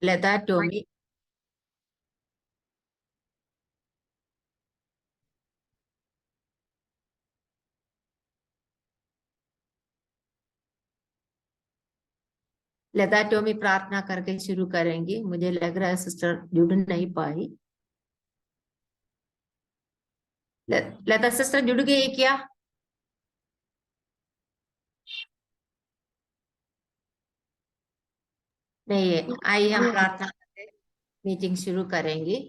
लता Tommy. लता Tommy प्रार्थना करके शुरू करेंगी। मुझे लग रहा है सिस्टर जुड़ नहीं पाई। लता सिस्टर जुड़ गई क्या? नहीं है। आइए हम प्रार्थना करके मीटिंग शुरू करेंगे।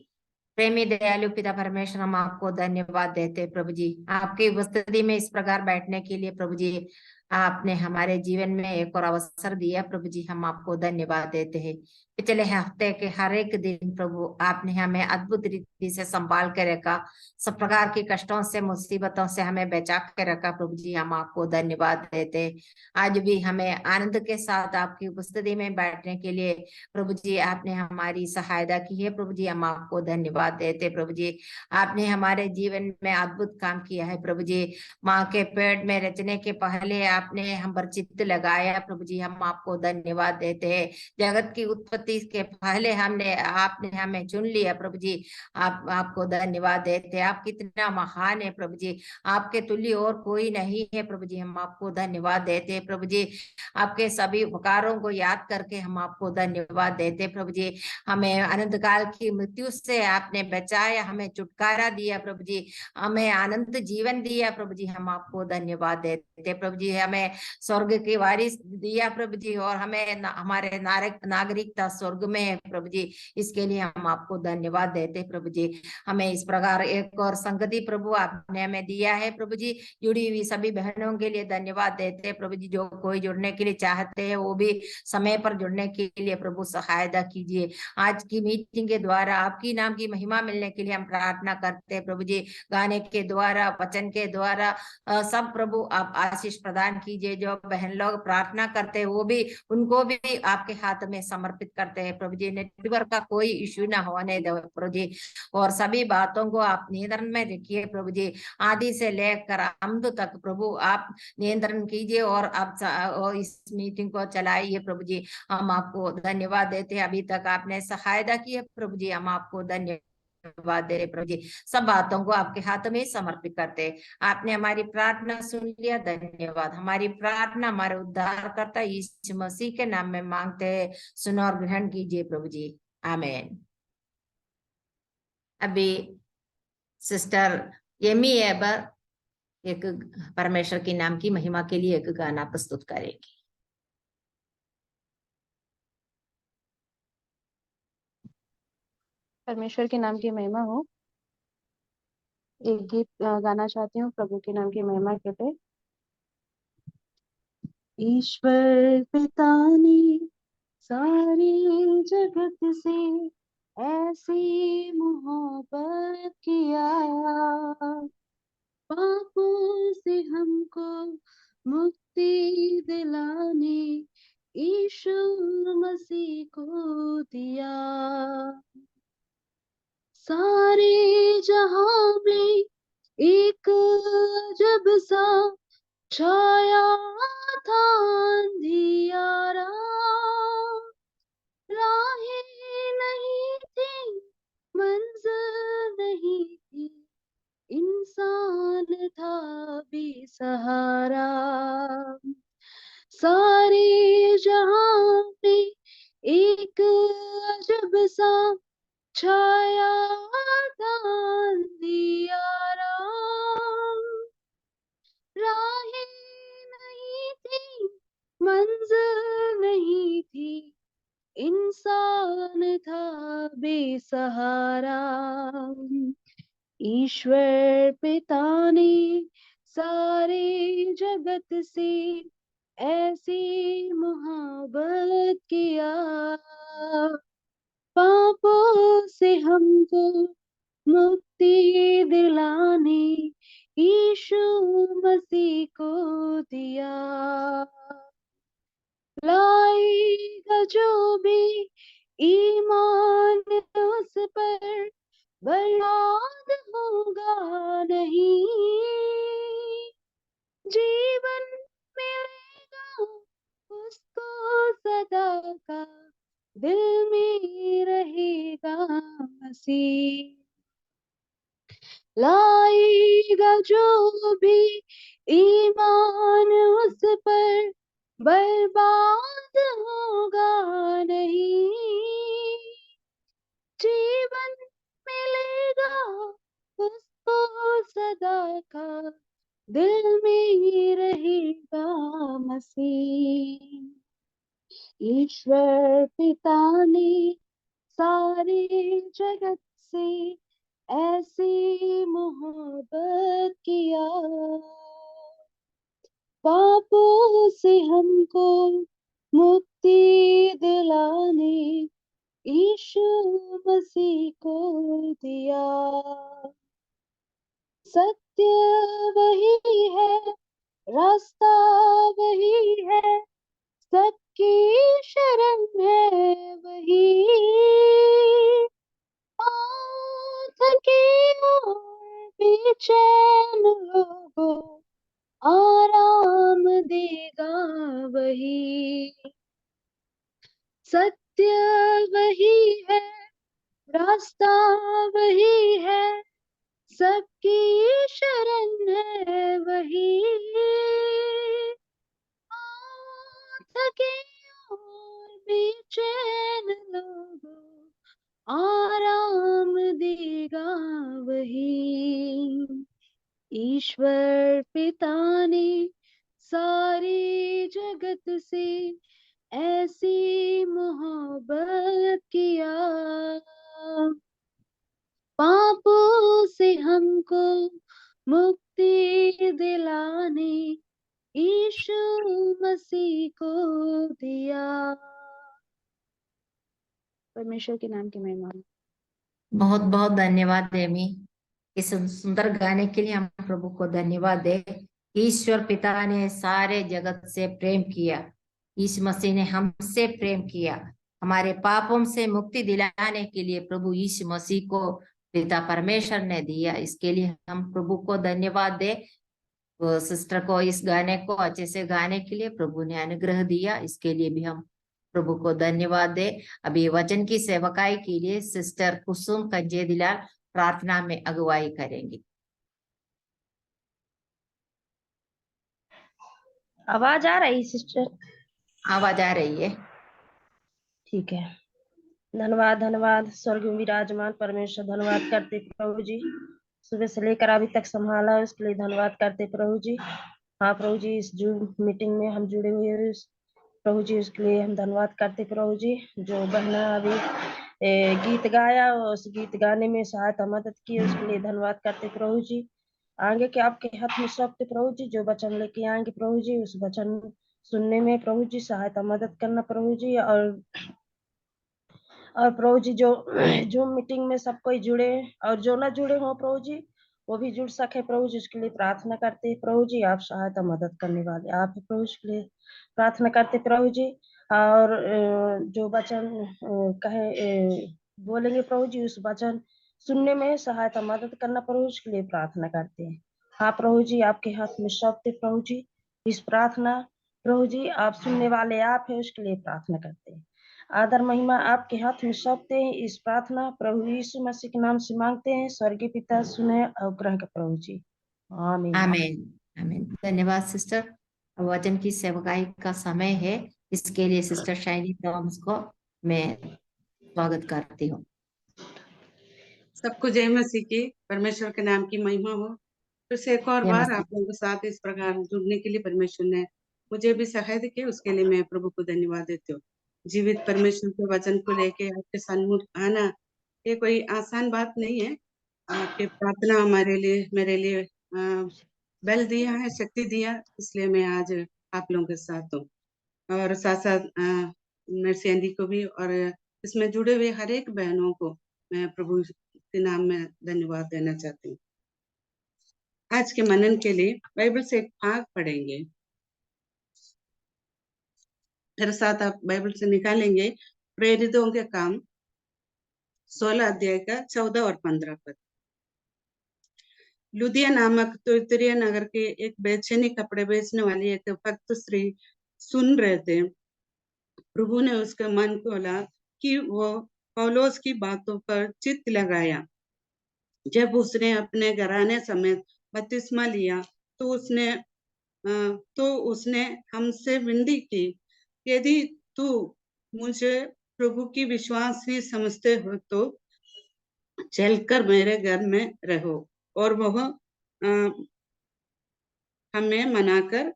प्रेमी दयालु पिता परमेश्वर, हम आपको धन्यवाद देते हैं प्रभु जी, आपकी उपस्थिति में इस प्रकार बैठने के लिए प्रभु जी। आपने हमारे जीवन में एक और अवसर दिया प्रभु जी, हम आपको धन्यवाद देते हैं। पिछले हफ्ते के हर एक दिन प्रभु आपने हमें अद्भुत रीति से संभाल के रखा। सब प्रकार की कष्टों से मुसीबतों से हमें बचा के रखा प्रभु जी, हम आपको धन्यवाद देते हैं। आज भी हमें आनंद के साथ आपकी उपस्थिति में बैठने के लिए प्रभु जी आपने हमारी सहायता की है प्रभु जी, हम आपको धन्यवाद देते प्रभु जी। आपने हमारे जीवन में अद्भुत काम किया है प्रभु जी। माँ के पेट में रचने के पहले आपने हम पर चित्त लगाया प्रभु जी, हम आपको धन्यवाद देते हैं। जगत की उत्पत्ति के पहले आपने हमें चुन लिया प्रभु जी, आपको धन्यवाद देते हैं। आप कितना महान है प्रभु जी, आपके तुल्य और कोई नहीं है प्रभु जी, हम आपको धन्यवाद देते हैं प्रभु जी। आपके सभी उपकारों को याद करके हम आपको धन्यवाद देते प्रभु जी। हमें अनंत काल की मृत्यु से आपने बचाया, हमें छुटकारा दिया प्रभु जी, हमें अनंत जीवन दिया प्रभु जी, हम आपको धन्यवाद देते प्रभु जी। हमें स्वर्ग की वारिस दिया प्रभु जी, और हमें हमारे नागरिकता स्वर्ग में है प्रभु जी, इसके लिए हम आपको धन्यवाद देते प्रभु जी। हमें इस प्रकार एक और संगति प्रभु आपने हमें दिया है प्रभु जी। जुड़ी हुई सभी बहनों के लिए धन्यवाद देते हैं प्रभु जी, जो कोई जुड़ने के लिए चाहते हैं वो भी समय पर जुड़ने के लिए प्रभु सहायता कीजिए। आज की मीटिंग के द्वारा आपकी नाम की महिमा मिलने के लिए हम प्रार्थना करते हैं प्रभु जी। गाने के द्वारा, वचन के द्वारा सब प्रभु आप आशीष प्रदान कीजिए। जो बहन लोग प्रार्थना करते हैं वो भी, उनको भी आपके हाथ में समर्पित करते हैं प्रभु जी। नेटवर्क का कोई इश्यू ना होने दो प्रभु जी, और सभी बातों को आप नियंत्रण में रखिए प्रभु जी। आदि से लेकर अंत तक प्रभु आप नियंत्रण कीजिए और आप और इस मीटिंग को चलाइए प्रभु जी। हम आपको धन्यवाद देते हैं, अभी तक आपने सहायता की है प्रभु जी, हम आपको धन्यवाद दे रहे प्रभु जी। सब बातों को आपके हाथ में समर्पित करते हैं। आपने हमारी प्रार्थना सुन लिया, धन्यवाद। हमारी प्रार्थना हमारे उद्धारकर्ता यीशु मसीह के नाम में मांगते हैं, सुनो और ग्रहण कीजिए प्रभु जी, आमीन। अभी सिस्टर एमी एबर एक परमेश्वर के नाम की महिमा के लिए एक गाना प्रस्तुत करेगी। परमेश्वर के नाम की महिमा हो। एक गीत गाना चाहती हूँ प्रभु के नाम की महिमा के लिए। ईश्वर पिता ने सारी जगत से ऐसी मोहब्बत किया, पापों से हमको मुक्ति दिलाने यीशु मसीह को दिया। सारे जहां में एक अजब सा छाया था अंधियारा, राहें नहीं थी, मंजिल नहीं थी, इंसान था बेसहारा। सारे जहां में एक अजब सा छाया था अंधियारा, राहें नहीं थी, मंजिल नहीं थी, इंसान था बेसहारा। ईश्वर पिता ने सारे जगत से ऐसी मोहब्बत किया, पापों से हमको मुक्ति दिलाने यीशु मसीह को दिया। लाएगा जो भी ईमान उस पर, बर्बाद होगा नहीं, जीवन मिलेगा उसको सदा का, दिल में रहेगा मसीह। लाएगा जो भी ईमान उस पर, बर्बाद होगा नहीं, जीवन मिलेगा उसको सदा का, दिल में रहेगा मसीह। ईश्वर पिता ने सारे जगत से ऐसी मोहब्बत किया, पापों से हमको मुक्ति दिलाने यीशु मसीह को दिया। सत्य वही है, रास्ता वही है, सबकी शरण है वही। थके और बेचैन लोगों आराम देगा वही। सत्य वही है, रास्ता वही है, सबकी शरण है वही। थके और बेचैन लोगों आराम देगा वही। ईश्वर पिता ने सारी जगत से ऐसी मोहब्बत किया, पापों से हमको मुक्ति दिलाने यीशु मसीह को दिया। परमेश्वर के नाम की महिमा। बहुत बहुत धन्यवाद एमी, इस सुंदर गाने के लिए हम प्रभु को धन्यवाद दे। ईश्वर पिता ने सारे जगत से प्रेम किया, यीशु मसीह ने हमसे प्रेम किया, हमारे पापों से मुक्ति दिलाने के लिए प्रभु यीशु मसीह को पिता परमेश्वर ने दिया। इसके लिए हम प्रभु को धन्यवाद दे। वो सिस्टर को इस गाने को अच्छे से गाने के लिए प्रभु ने अनुग्रह दिया, इसके लिए भी हम प्रभु को धन्यवाद दे। अभी वचन की सेवकाई के लिए सिस्टर कुसुम कंजे दिलाल प्रार्थना में अगुवाई करेंगी। आवाज आ रही सिस्टर? आवाज आ रही है? ठीक है। धन्यवाद धन्यवाद स्वर्ग में विराजमान परमेश्वर, धन्यवाद करते प्रभु जी, सुबह से लेकर अभी तक संभाला उसके लिए धन्यवाद करते प्रभु जी। हाँ प्रभु जी, इस जूम मीटिंग में हम जुड़े हुए हैं प्रभु जी, उसके लिए हम धन्यवाद करते प्रभु जी। जो बहना अभी गीत गाया, उस गीत गाने में सहायता मदद की, उसके लिए धन्यवाद करते प्रभु जी। आगे के आपके हाथ में सौंपते प्रभु जी, जो वचन लेके आएंगे प्रभु जी, उस वचन सुनने में प्रभु जी सहायता मदद करना प्रभु जी। और प्रभु जी जो मीटिंग में सब कोई जुड़े और जो ना जुड़े हो प्रभु जी, वो भी जुड़ सके प्रभु जी, उसके लिए प्रार्थना करते हैं प्रभु जी। आप सहायता मदद करने वाले आप ही प्रभु, उसके लिए प्रार्थना करते प्रभु जी। और जो वचन बोलेंगे प्रभु जी, उस वचन सुनने में सहायता मदद करना प्रभु, उसके लिए प्रार्थना करते हैं। हाँ प्रभु जी, आपके हाथ में सौंपते प्रभु जी इस प्रार्थना प्रभु जी, आप सुनने वाले आप है, उसके लिए प्रार्थना करते हैं। आदर महिमा आपके हाथ में सौंपते हैं, इस प्रार्थना प्रभु यीशु मसीह के नाम से मांगते हैं, स्वर्गीय पिता सुने और ग्रहण का प्रभु जी, आमीन आमीन आमीन। धन्यवाद सिस्टर। अब वचन की सेवकाई का समय है, इसके लिए सिस्टर शाइनी टॉम्स को मैं स्वागत करती हूँ। सबको जय मसीह की, परमेश्वर के नाम की महिमा हो। फिर से एक और जय बार मसीह। आप लोगों के साथ इस प्रकार जुड़ने के लिए परमेश्वर ने मुझे भी सहायता की, उसके लिए मैं प्रभु को धन्यवाद देती हूँ। जीवित परमेश्वर के वचन को लेके आपके सन्मुख आना ये कोई आसान बात नहीं है। आपके प्रार्थना हमारे लिए, मेरे लिए बल दिया है, शक्ति दिया, इसलिए मैं आज आप लोगों के साथ हूँ। और साथ साथ नर्सी एंडी को भी और इसमें जुड़े हुए हर एक बहनों को मैं प्रभु के नाम में धन्यवाद देना चाहती हूँ। आज के मनन के लिए बाइबल से एक भाग पढ़ेंगे, मेरे साथ आप बाइबल से निकालेंगे प्रेरितों के काम 16 अध्याय का 14 और 15 पद। लुदिया नामक तुरतुरिया नगर के एक बेचैनी कपड़े बेचने वाली एक भक्त स्त्री सुन रहे थे। प्रभु ने उसका मन खोला कि वो पौलुस की बातों पर चित्त लगाया। जब उसने अपने घराने समेत बपतिस्मा लिया तो उसने हमसे विनती की, यदि तू मुझे प्रभु की विश्वास ही समझते हो तो चलकर मेरे घर में रहो। और वह हमें मनाकर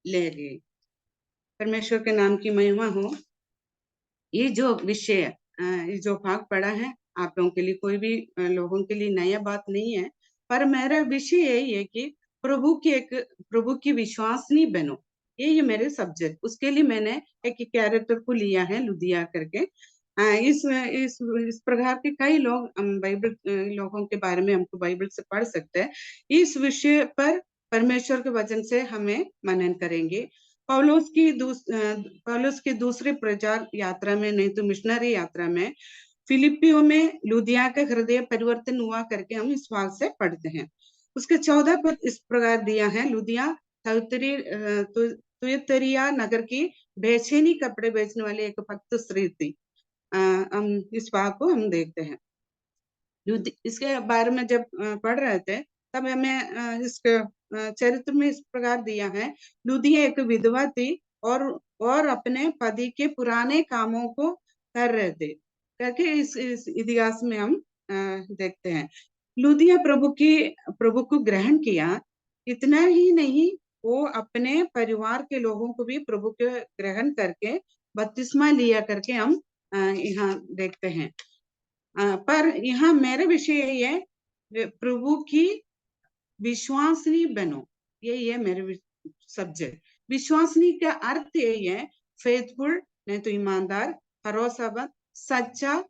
ले गए। परमेश्वर के नाम की महिमा हो। ये जो विषय ये जो भाग पढ़ा है आप लोगों के लिए, कोई भी लोगों के लिए नया बात नहीं है, पर मेरा विषय यही है कि प्रभु की विश्वासनी बनो। ये मेरे सब्जेक्ट, उसके लिए मैंने एक कैरेक्टर को लिया है लुदिया करके। इस प्रकार के कई लोग बाइबल लोगों के बारे में हमको बाइबल से पढ़ सकते हैं। इस विषय पर परमेश्वर के वचन से हमें मनन करेंगे। पौलुस की दूसरी प्रचार यात्रा में, नहीं तो मिशनरी यात्रा में, फिलिपियो में लुदिया का हृदय परिवर्तन हुआ करके हम इस भाग से पढ़ते हैं। उसके 14 पद इस प्रकार दिया है। लुदिया तुयतरिया नगर की बेचैनी कपड़े बेचने वाली एक भक्त स्त्री थी। हम इस भाग को हम देखते हैं। इसके बारे में जब पढ़ रहे थे तब हमें इसके चरित्र में इस प्रकार दिया है। लुदिया एक विधवा थी और अपने पति के पुराने कामों को कर रहे थे करके इस इतिहास में हम देखते हैं। लुदिया प्रभु को ग्रहण किया। इतना ही नहीं, वो अपने परिवार के लोगों को भी प्रभु के ग्रहण करके बपतिस्मा लिया करके हम यहाँ देखते हैं। पर यहाँ मेरा विषय यही है, प्रभु की विश्वासनी बनो। यही है मेरे सब्जेक्ट। विश्वासनी का अर्थ यही है, फेथफुल नहीं तो ईमानदार, भरोसामंद, सच्चा,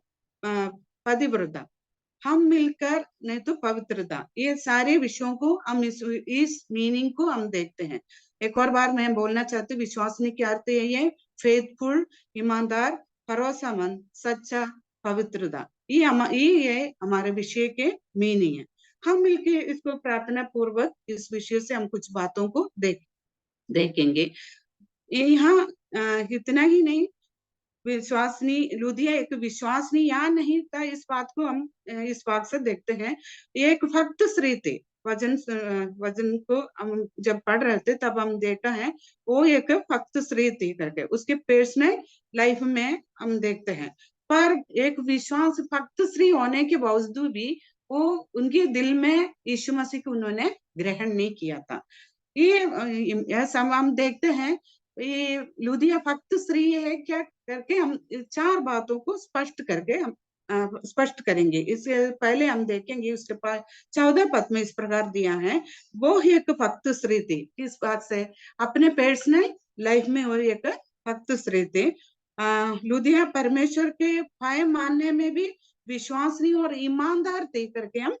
पतिव्रता। हम मिलकर नहीं तो पवित्रता। ये सारे विषयों को हम इस मीनिंग को हम देखते हैं। एक और बार मैं बोलना चाहती हूँ, विश्वासनी का अर्थ यही है, फेथफुल, ईमानदार, भरोसामंद, सच्चा, पवित्रता। ये हमारे विषय के मीनिंग है। हम मिलके इसको प्रार्थना पूर्वक इस विषय से हम कुछ बातों को देखेंगे। यहाँ इतना ही नहीं, विश्वासनी लुदिया एक विश्वासनी या नहीं था, इस बात को हम इस बात से देखते हैं। ये एक भक्त स्त्री थे। वचन को हम जब पढ़ रहे थे तब हम देखा है वो एक भक्त स्त्री थी करके, उसके पर्सनल लाइफ में हम देखते हैं। पर एक विश्वास भक्त स्त्री होने के बावजूद भी वो उनके दिल में यीशु मसीह को उन्होंने ग्रहण नहीं किया था। ये सब हम देखते हैं। ये लुदिया भक्त स्त्री है क्या करके हम 4 बातों को स्पष्ट करके हम स्पष्ट करेंगे। इससे पहले हम देखेंगे उसके पास 14 पद में इस प्रकार दिया है, वो एक भक्त स्त्री थी। किस बात से? अपने पर्सनल लाइफ में वो एक भक्त स्त्री थी। लुदिया परमेश्वर के भय मानने में भी विश्वासनी और ईमानदार थी करके हम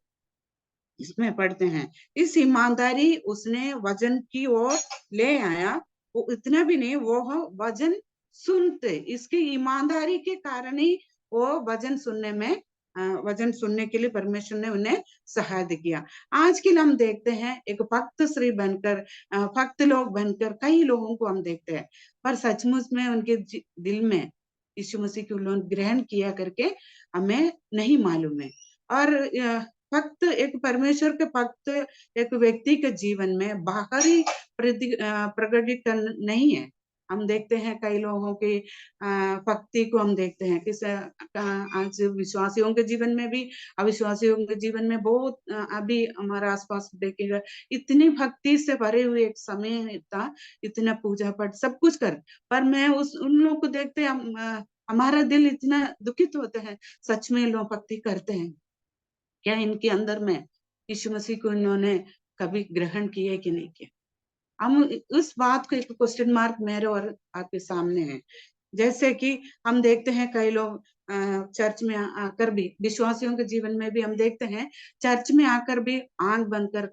इसमें पढ़ते हैं। इस ईमानदारी उसने वचन की ओर ले आया। वो इतना भी नहीं, वो वचन सुनते, इसकी ईमानदारी के कारण ही वो वचन सुनने के लिए परमेश्वर ने उन्हें सहायता किया। आज के हम देखते हैं एक भक्त स्त्री बनकर, भक्त लोग बनकर कई लोगों को हम देखते हैं, पर सचमुच में उनके दिल में यीशु मसीह को उन्होंने ग्रहण किया करके हमें नहीं मालूम है। और भक्त, एक परमेश्वर के भक्त एक व्यक्ति के जीवन में बाहरी प्रकटीकरण नहीं है। हम देखते हैं कई लोगों की भक्ति को हम देखते हैं किस आज विश्वासियों के जीवन में भी, अविश्वासियों के जीवन में बहुत अभी हमारे आसपास देखेगा, इतनी भक्ति से भरे हुए एक समय था, इतना पूजा पाठ सब कुछ कर, पर मैं उन लोगों को देखते हमारा दिल इतना दुखित होता है। सच में लोग भक्ति करते हैं क्या? इनके अंदर में यीशु मसीह को इन्होंने कभी ग्रहण किया कि नहीं किया? हम उस बात को एक क्वेश्चन मार्क मेरे और आपके सामने है। जैसे कि हम देखते हैं कई लोग चर्च में आकर भी, विश्वासियों के जीवन में भी हम देखते हैं चर्च में आकर भी आंख बंद कर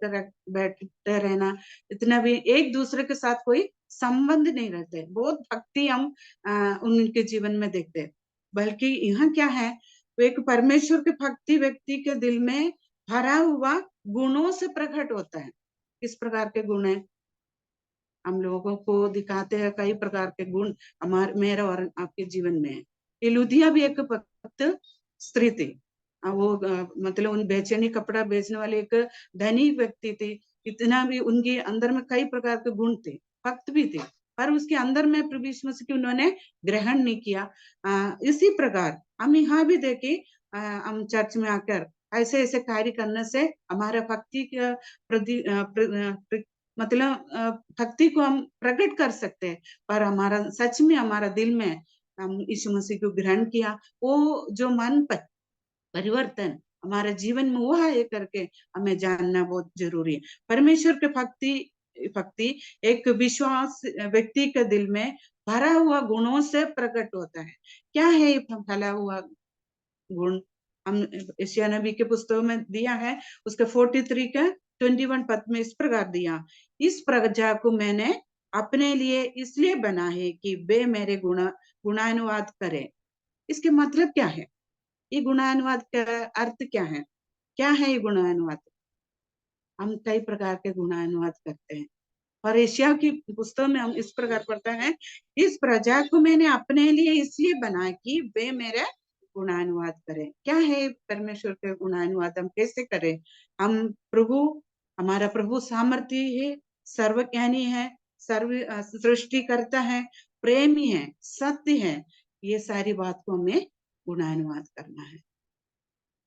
बैठते रहना, इतना भी एक दूसरे के साथ कोई संबंध नहीं रहते। बहुत भक्ति हम उनके जीवन में देखते हैं। बल्कि यहाँ क्या है, एक परमेश्वर के भक्ति व्यक्ति के दिल में भरा हुआ गुणों से प्रकट होता है। किस प्रकार के गुण है? हम लोगों को दिखाते हैं कई प्रकार के गुण हमारे, मेरे और आपके जीवन में है। ये लुदिया भी एक भक्त स्त्री थी। वो मतलब उन बेचैनी कपड़ा बेचने वाले एक धनी व्यक्ति थी। इतना भी उनके अंदर में कई प्रकार के गुण थे, भक्त भी थे, पर उसके अंदर में प्रभु यीशु मसीह की उन्होंने ग्रहण नहीं किया। इसी प्रकार हम यहाँ भी देखें, हम चर्च में आकर ऐसे ऐसे कार्य करने से हमारा भक्ति का मतलब भक्ति को हम प्रकट कर सकते हैं, पर हमारा सच में हमारा दिल में हम यीशु मसीह को ग्रहण किया, वो जो मन पर परिवर्तन हमारे जीवन में हुआ है करके हमें जानना बहुत जरूरी है। परमेश्वर के भक्ति एक विश्वास व्यक्ति के दिल में भरा हुआ गुणों से प्रकट होता है। क्या है ये भरा हुआ गुण? हम यशायाह नबी के पुस्तक में दिया है, उसके 43 का 21 पद में इस प्रकार दिया, इस प्रजा को मैंने अपने लिए इसलिए बना है कि वे मेरे गुणानुवाद करें। इसके मतलब क्या है? ये गुणानुवाद का अर्थ क्या है? क्या है ये गुणानुवाद? हम कई प्रकार के गुणानुवाद करते हैं, और यशायाह की पुस्तक में हम इस प्रकार पढ़ते हैं, इस प्रजा को मैंने अपने लिए इसलिए बना कि वे मेरे गुणानुवाद करें। क्या है परमेश्वर के गुणानुवाद? हम कैसे करें? हम हमारा प्रभु सामर्थ्य है, सर्वज्ञानी है, सर्व सृष्टि करता है, प्रेमी है, सत्य है। ये सारी बात को हमें गुणानुवाद करना है।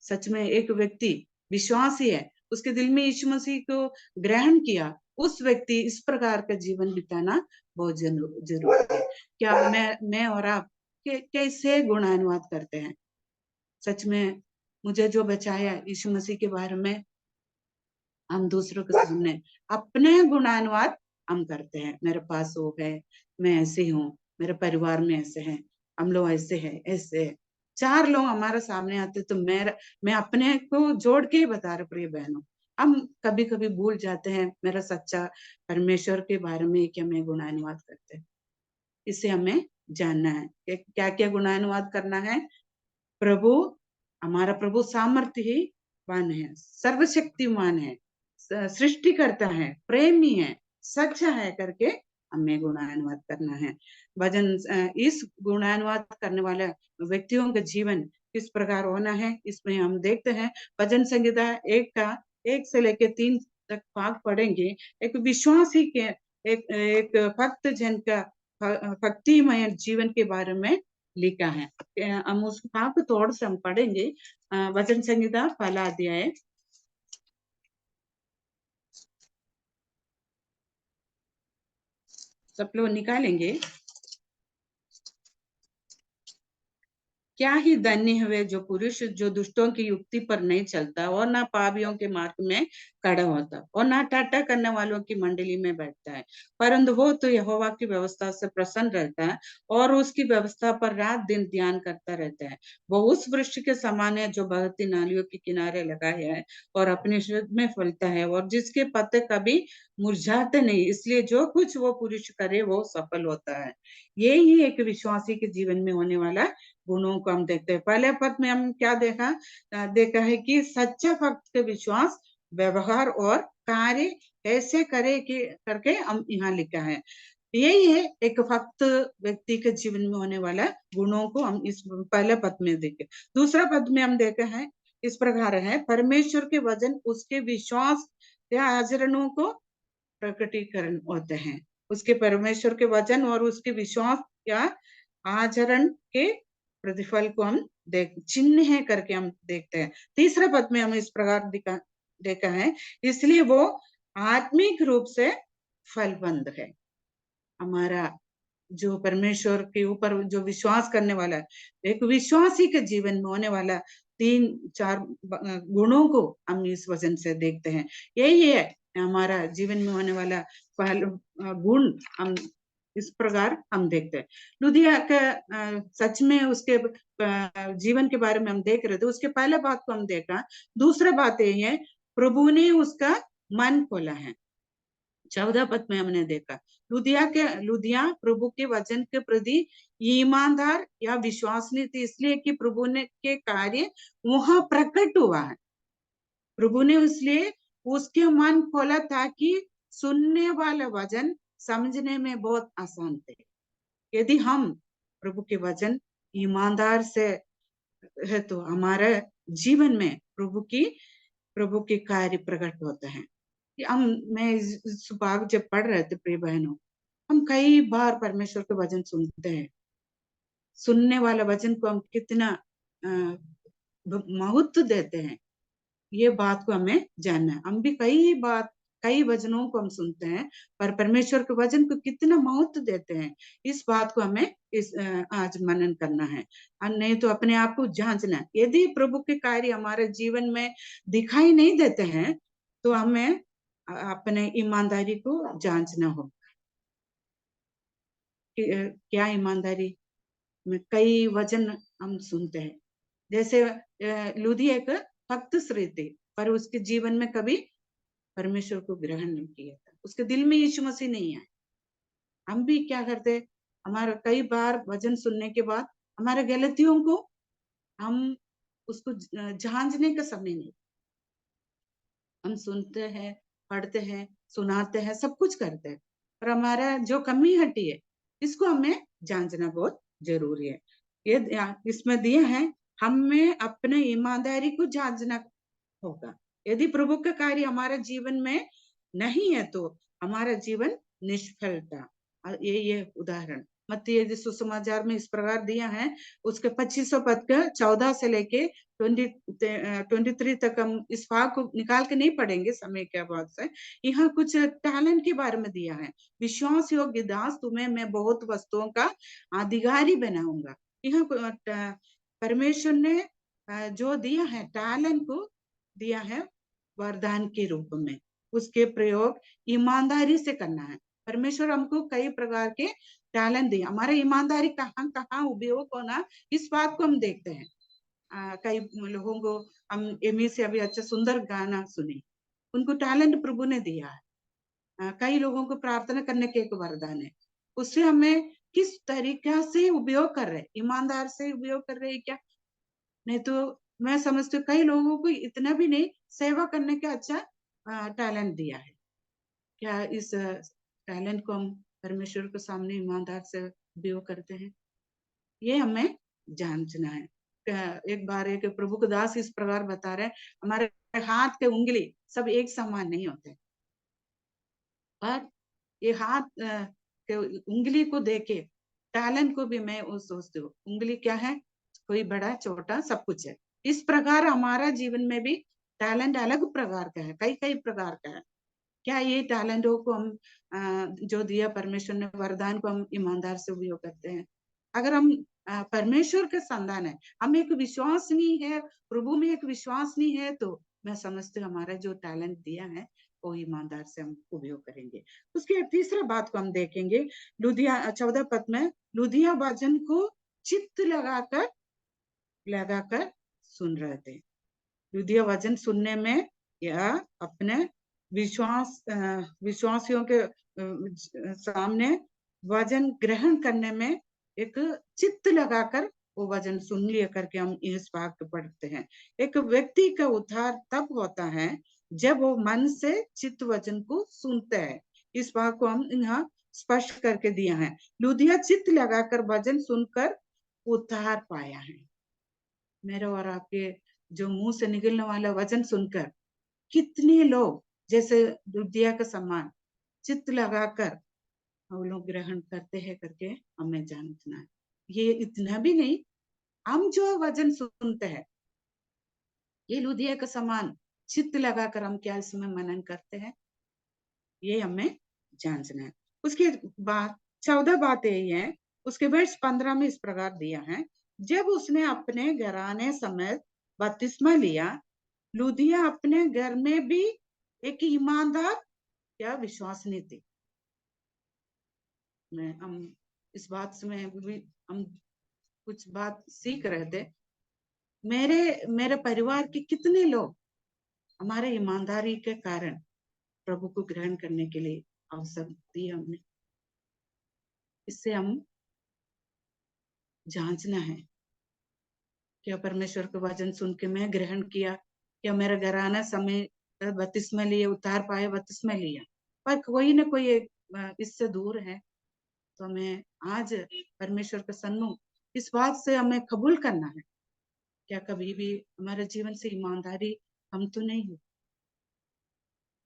सच में एक व्यक्ति विश्वासी है, उसके दिल में यीशु मसीह को ग्रहण किया, उस व्यक्ति इस प्रकार का जीवन बिताना बहुत जरूरी है। क्या मैं और आप कैसे गुणानुवाद करते हैं? सच में मुझे जो बचाया यीशु मसीह के बारे में हम दूसरों के सामने अपने गुणानुवाद हम करते हैं। मेरे पास वो है, मैं ऐसे हूँ, मेरे परिवार में ऐसे हैं, हम लोग ऐसे हैं, ऐसे है। 4 लोग हमारे सामने आते तो मैं अपने को जोड़ के ही बता रहा, प्रिय बहनों, हम कभी कभी भूल जाते हैं मेरा सच्चा परमेश्वर के बारे में क्या मैं गुणानुवाद करते हैं। इसे हमें जानना है क्या क्या गुणानुवाद करना है। हमारा प्रभु सामर्थ्यवान है, सर्वशक्तिमान है, सृष्टि करता है, प्रेमी है, सच्चा है करके हमें गुणानुवाद करना है। इस गुणानुवाद करने वाले व्यक्तियों का जीवन किस प्रकार होना है, इसमें हम देखते हैं। भजन संहिता 1 से लेकर 3 तक भाग पढ़ेंगे। एक विश्वासी के एक भक्त जन का भक्तिमय जीवन के बारे में लिखा है। हम उस भाग को थोड़ा सा हम पढ़ेंगे। भजन संहिता 1 अध्याय, सब लोग निकालेंगे। क्या ही धन्य हुए जो पुरुष जो दुष्टों की युक्ति पर नहीं चलता और ना पापियों के मार्ग में खड़ा होता और ना टाटा करने वालों की मंडली में बैठता है, परंतु वो तो यहोवा की व्यवस्था से प्रसन्न रहता है और उसकी व्यवस्था पर रात दिन ध्यान करता रहता है। वो उस वृक्ष के समान है जो बहती नालियों के किनारे लगा है और अपने शुद्ध में फलता है और जिसके पत्ते कभी मुरझाते नहीं, इसलिए जो कुछ वो पुरुष करे वो सफल होता है। यही एक विश्वासी के जीवन में होने वाला गुणों को हम देखते हैं। पहले पद में हम क्या देखा है कि सच्चा भक्त के विश्वास, व्यवहार और कार्य ऐसे करे कि करके हम यहाँ लिखा है। यही है एक भक्त व्यक्ति के जीवन में होने वाला गुणों को हम इस पहले पद में देखे। दूसरा पद में हम देखा है इस प्रकार है, परमेश्वर के वचन उसके विश्वास या आचरणों को प्रकटीकरण होते हैं। उसके परमेश्वर के वचन और उसके विश्वास या आचरण के प्रतिफल को हम चिन्ह है करके हम देखते हैं। तीसरा पद में हम इस प्रकार देखा है, इसलिए वो आत्मिक रूप से फलबंद है। हमारा जो परमेश्वर के ऊपर जो विश्वास करने वाला है, एक विश्वासी के जीवन में होने वाला 3-4 गुणों को हम इस वचन से देखते हैं। यही है हमारा जीवन में होने वाला पहला गुण, हम इस प्रकार हम देखते हैं। लुदिया का सच में उसके जीवन के बारे में हम देख रहे थे। उसके पहले बात को हम देखा। दूसरा बात ये है, प्रभु ने उसका मन खोला है। 14 पद में हमने देखा, लुदिया प्रभु के वचन के प्रति ईमानदार या विश्वसनीय थी, इसलिए कि प्रभु ने के कार्य वहां प्रकट हुआ है। प्रभु ने इसलिए उसके मन खोला ताकि सुनने वाला वचन समझने में बहुत आसान थे। यदि हम प्रभु के वचन ईमानदार से है तो हमारे जीवन में प्रभु की कार्य प्रकट होता है। मैं इस भाग जब पढ़ रहे थे प्रिय बहनों, हम कई बार परमेश्वर के वचन सुनते हैं। सुनने वाला वचन को हम कितना महत्व देते हैं, ये बात को हमें जानना है। हम भी कई वचनों को हम सुनते हैं, पर परमेश्वर के वचन को कितना महत्व देते हैं, इस बात को हमें आज मनन करना है। नहीं तो अपने आप को जांचना है। यदि प्रभु के कार्य हमारे जीवन में दिखाई नहीं देते हैं तो हमें अपने ईमानदारी को जांचना होगा। क्या ईमानदारी में कई वचन हम सुनते हैं, जैसे लुदिया एक भक्त स्त्री थी, पर उसके जीवन में कभी परमेश्वर को ग्रहण नहीं किया था, उसके दिल में यीशु मसीह नहीं आया। हम भी क्या करते, हमारा कई बार वचन सुनने के बाद हमारे गलतियों को हम उसको जांचने का समय नहीं। हम सुनते हैं, पढ़ते हैं, सुनाते हैं, सब कुछ करते हैं, पर हमारा जो कमी हटी है इसको हमें जांचना बहुत जरूरी है। ये इसमें दिया है, हमें अपने ईमानदारी को जांचना होगा। यदि प्रभु का कार्य हमारे जीवन में नहीं है तो हमारा जीवन निष्फलता। ये उदाहरण मत्ती सुसमाचार में इस प्रकार दिया है, उसके 25 पद का 14 से लेके 23 तक हम इस भाग को निकाल के नहीं पढ़ेंगे समय के अभाव से। यहाँ कुछ टैलेंट के बारे में दिया है। विश्वास योग्य दास, तुम्हें मैं बहुत वस्तुओं का अधिकारी बनाऊंगा। यहाँ परमेश्वर ने जो दिया है टैलेंट को दिया है वरदान के रूप में, उसके प्रयोग ईमानदारी से करना है। परमेश्वर हमको कई प्रकार के टैलेंट दिए, हमारे ईमानदारी कहाँ कहाँ उपयोग होना, इस बात को हम देखते हैं। कई लोगों को हम एमी से अभी अच्छा सुंदर गाना सुने, उनको टैलेंट प्रभु ने दिया है। कई लोगों को प्रार्थना करने के एक वरदान है, उससे हमें किस तरीका से उपयोग कर रहे, ईमानदार से उपयोग कर रहे हैं क्या? नहीं तो मैं समझती हूँ कई लोगों को इतना भी नहीं, सेवा करने का अच्छा टैलेंट दिया है। क्या इस टैलेंट को हम परमेश्वर के सामने ईमानदार से उपयोग करते हैं? ये हमें जांचना है। एक बार एक प्रभु के दास इस प्रकार बता रहे, हमारे हाथ के उंगली सब एक समान नहीं होते, और ये हाथ के उंगली को देखे टैलेंट को भी मैं सोचती हूँ, उंगली क्या है, कोई बड़ा छोटा सब कुछ है। इस प्रकार हमारा जीवन में भी टैलेंट अलग प्रकार का है, कई प्रकार का है। क्या ये टैलेंटों को हम जो दिया परमेश्वर ने वरदान को हम ईमानदार से उपयोग करते हैं? अगर हम परमेश्वर के संतान है, हम एक विश्वास नहीं है, प्रभु में एक विश्वास नहीं है, तो मैं समझती हूँ हमारा जो टैलेंट दिया है वो ईमानदार से हम उपयोग करेंगे। उसके तीसरा बात को हम देखेंगे, लुदिया 14 पद में, लुदिया वचन को चित्त लगाकर सुन रहे थे। लुदिया वचन सुनने में या अपने विश्वासियों के सामने वचन ग्रहण करने में एक चित्त लगाकर वो वचन सुन लिया करके हम इस भाग को पढ़ते हैं। एक व्यक्ति का उद्धार तब होता है जब वो मन से चित्त वचन को सुनते हैं। इस भाग को हम यहाँ स्पष्ट करके दिया है। लुदिया चित्त लगाकर वचन सुनकर उद्धार पाया है। मेरे और आपके जो मुंह से निकलने वाला वचन सुनकर कितने लोग जैसे लुदिया का सम्मान चित्त लगाकर वो लोग ग्रहण करते हैं करके हमें जानना है। ये इतना भी नहीं, हम जो वचन सुनते हैं ये लुदिया का समान चित्त लगाकर हम क्या इसमें मनन करते हैं, ये हमें जांचना है। उसके बाद 14 बातें यही है। उसके वर्ष 15 में इस प्रकार दिया है, जब उसने अपने घराने समेत बपतिस्मा लिया, लुदिया अपने घर में भी एक ईमानदार या विश्वासनीय थी। हम इस बात से हम कुछ बात सीख रहे थे। मेरे परिवार के कितने लोग हमारे ईमानदारी के कारण प्रभु को ग्रहण करने के लिए अवसर दिया हमने, इससे हम जांचना है। क्या परमेश्वर के वचन सुन के मैं ग्रहण किया? क्या मेरा घराना समय बपतिस्मा लिए, उतार पाए, बपतिस्मा लिया, पर कोई ना कोई इससे दूर है, तो मैं आज परमेश्वर के सन्मुख इस बात से हमें कबूल करना है। क्या कभी भी हमारे जीवन से ईमानदारी हम तो नहीं है,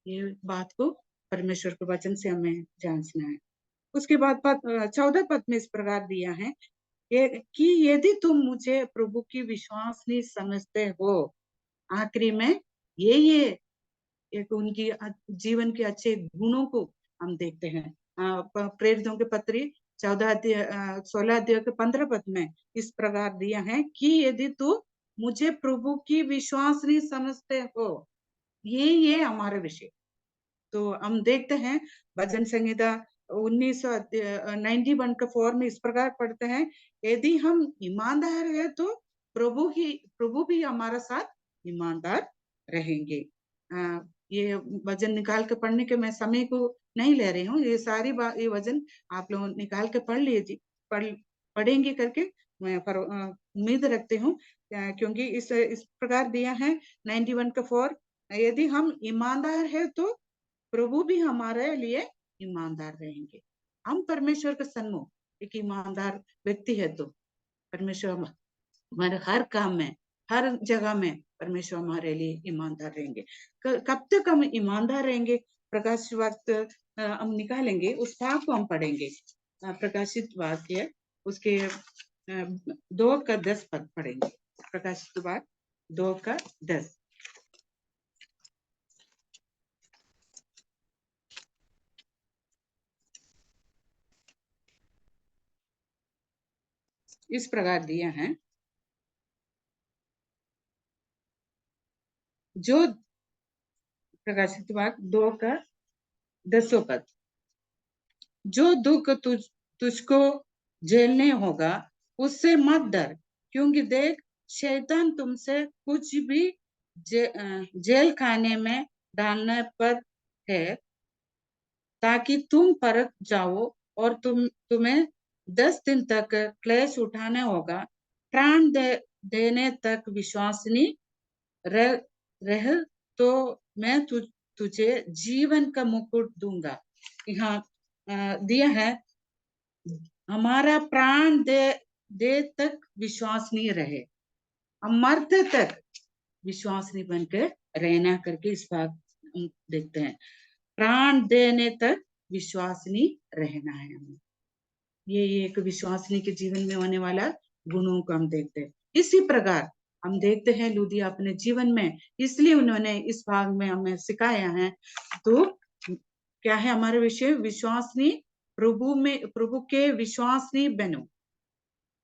ये बात को परमेश्वर के वचन से हमें जांचना है। उसके बाद 14 पद में इस प्रकार दिया है कि यदि तुम मुझे प्रभु की विश्वास नहीं समझते हो, आखिरी में ये एक उनकी जीवन के अच्छे गुणों को हम देखते हैं। प्रेरितों के पत्री 16 अध्याय के 15 पद में इस प्रकार दिया है कि यदि तू मुझे प्रभु की विश्वास नहीं समझते हो, ये हमारे विषय। तो हम देखते हैं भजन संहिता 91 में इस प्रकार पढ़ते हैं, यदि हम ईमानदार है तो प्रभु भी हमारा साथ ईमानदार रहेंगे। ये वजन निकाल के पढ़ने के मैं समय को नहीं ले रही हूँ, ये वजन आप लोग निकाल के पढ़ लीजिए, पढ़ेंगे करके मैं उम्मीद रखती हूँ, क्योंकि इस प्रकार दिया है 91 यदि हम ईमानदार है तो प्रभु भी हमारे लिए ईमानदार रहेंगे। हम परमेश्वर के सन्मुख एक ईमानदार व्यक्ति है तो परमेश्वर हमारे हर काम में, हर जगह में परमेश्वर हमारे लिए ईमानदार रहेंगे। कब तक हम ईमानदार रहेंगे? प्रकाशित वाक्य हम निकालेंगे, उस भाग को हम पढ़ेंगे। प्रकाशित वाक्य उसके 2 का 10 पद पढ़ेंगे। प्रकाशित वाक्य 2 का 10। इस प्रकार दिया है, जो प्रकाशित वाक्य 2 का 10 पद, जो दुख तुझको झेलने होगा उससे मत डर, क्योंकि देख शैतान तुमसे कुछ भी जेल खाने में डालने पर है, ताकि तुम परख जाओ, और तुम्हें 10 दिन तक क्लेश उठाने होगा। प्राण देने तक विश्वासनी रह तो मैं तुझे जीवन का मुकुट दूंगा। यहाँ दिया है, हमारा प्राण दे तक विश्वास नहीं रहे, हम मरते तक विश्वास नहीं बनकर रहना करके इस बात देखते हैं। प्राण देने तक विश्वासनी रहना है हमें। ये एक विश्वासनी के जीवन में होने वाला गुणों को हम देखते हैं। इसी प्रकार हम देखते हैं लूदिया अपने जीवन में, इसलिए उन्होंने इस भाग में हमें सिखाया है। तो क्या है हमारे विषय? विश्वासनी, प्रभु के विश्वासनी बनो,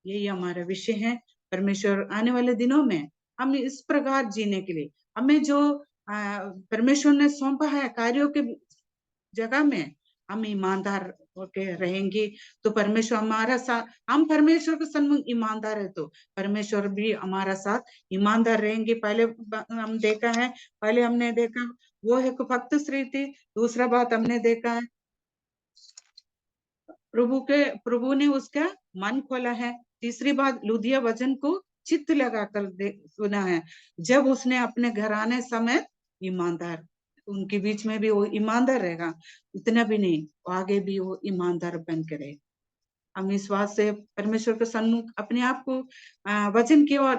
यही हमारा विषय है। परमेश्वर आने वाले दिनों में हम इस प्रकार जीने के लिए, हमें जो परमेश्वर ने सौंपा है कार्यों के जगह में हम ईमानदार होकर रहेंगे तो परमेश्वर हमारा साथ, हम परमेश्वर के सन्मुख ईमानदार है तो परमेश्वर भी हमारा साथ ईमानदार रहेंगे। पहले हमने देखा वो एक भक्त स्त्री थी। दूसरा बात हमने देखा है प्रभु ने उसका मन खोला है। तीसरी बात लुदिया वचन को चित्त लगाकर सुना है, जब उसने अपने घराने समेत ईमानदार, उनके बीच में भी वो ईमानदार रहेगा, इतना भी नहीं, आगे भी वो ईमानदार बन के रहे। हम इस बात से परमेश्वर के सन्मुख अपने आप को वचन की ओर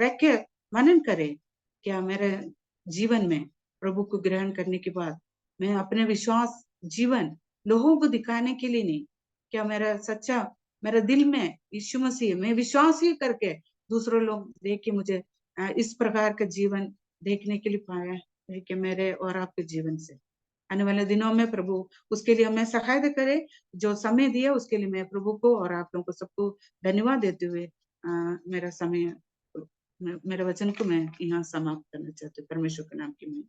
रख के मनन करें, क्या मेरे जीवन में प्रभु को ग्रहण करने के बाद मैं अपने विश्वास जीवन लोगों को दिखाने के लिए नहीं, क्या मेरा दिल में यीशु मसीह में विश्वास ही करके दूसरों लोग देख के मुझे इस प्रकार का जीवन देखने के लिए पाया है कि मेरे और आपके जीवन से आने वाले दिनों में प्रभु उसके लिए हमें सहायता करे। जो समय दिया उसके लिए मैं प्रभु को और आप लोगों को सबको धन्यवाद देते हुए मेरे वचन को मैं यहाँ समाप्त करना चाहती हूँ। परमेश्वर के नाम की महिमा।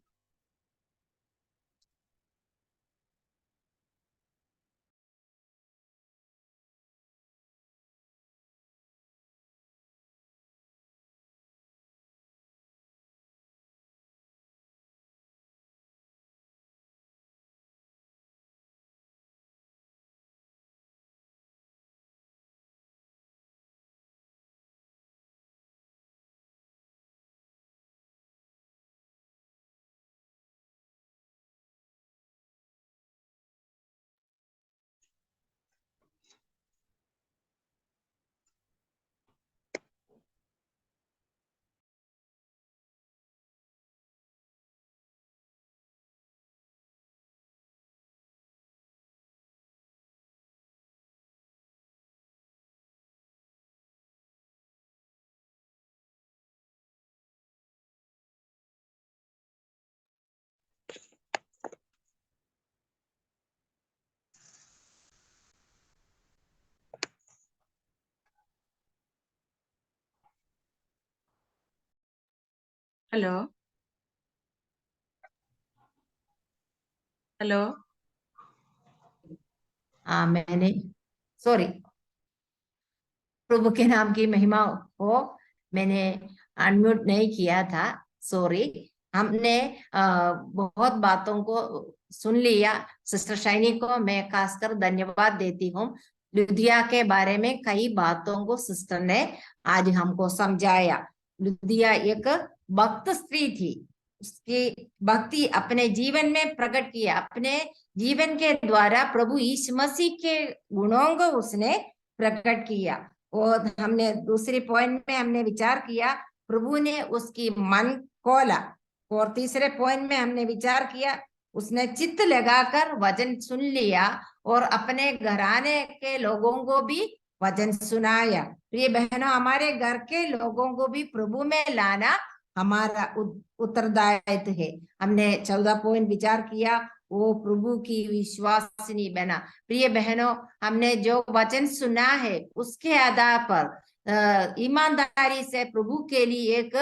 Hello hello. मैंने सॉरी, प्रभु के नाम की महिमा हो, मैंने अनम्यूट नहीं किया था, सॉरी। हमने बहुत बातों को सुन लिया। सिस्टर शाइनी को मैं खासकर धन्यवाद देती हूँ। लुदिया के बारे में कई बातों को सिस्टर ने आज हमको समझाया। लुदिया एक भक्त स्त्री थी, उसकी भक्ति अपने जीवन में प्रकट किया, अपने जीवन के द्वारा प्रभु यीशु मसीह के गुणों को उसने प्रकट किया। और हमने दूसरे पॉइंट में हमने विचार किया, प्रभु ने उसकी मन खोला। और तीसरे पॉइंट में हमने विचार किया, उसने चित्त लगाकर वचन सुन लिया और अपने घराने के लोगों को भी वचन सुनाया। प्रिय बहनों, हमारे घर के लोगों को भी प्रभु में लाना हमारा उत्तरदायित्व है। हमने 14 पॉइंट विचार किया, वो प्रभु की विश्वासिनी बना। प्रिय बहनों, हमने जो वचन सुना है उसके आधार पर ईमानदारी से प्रभु के लिए एक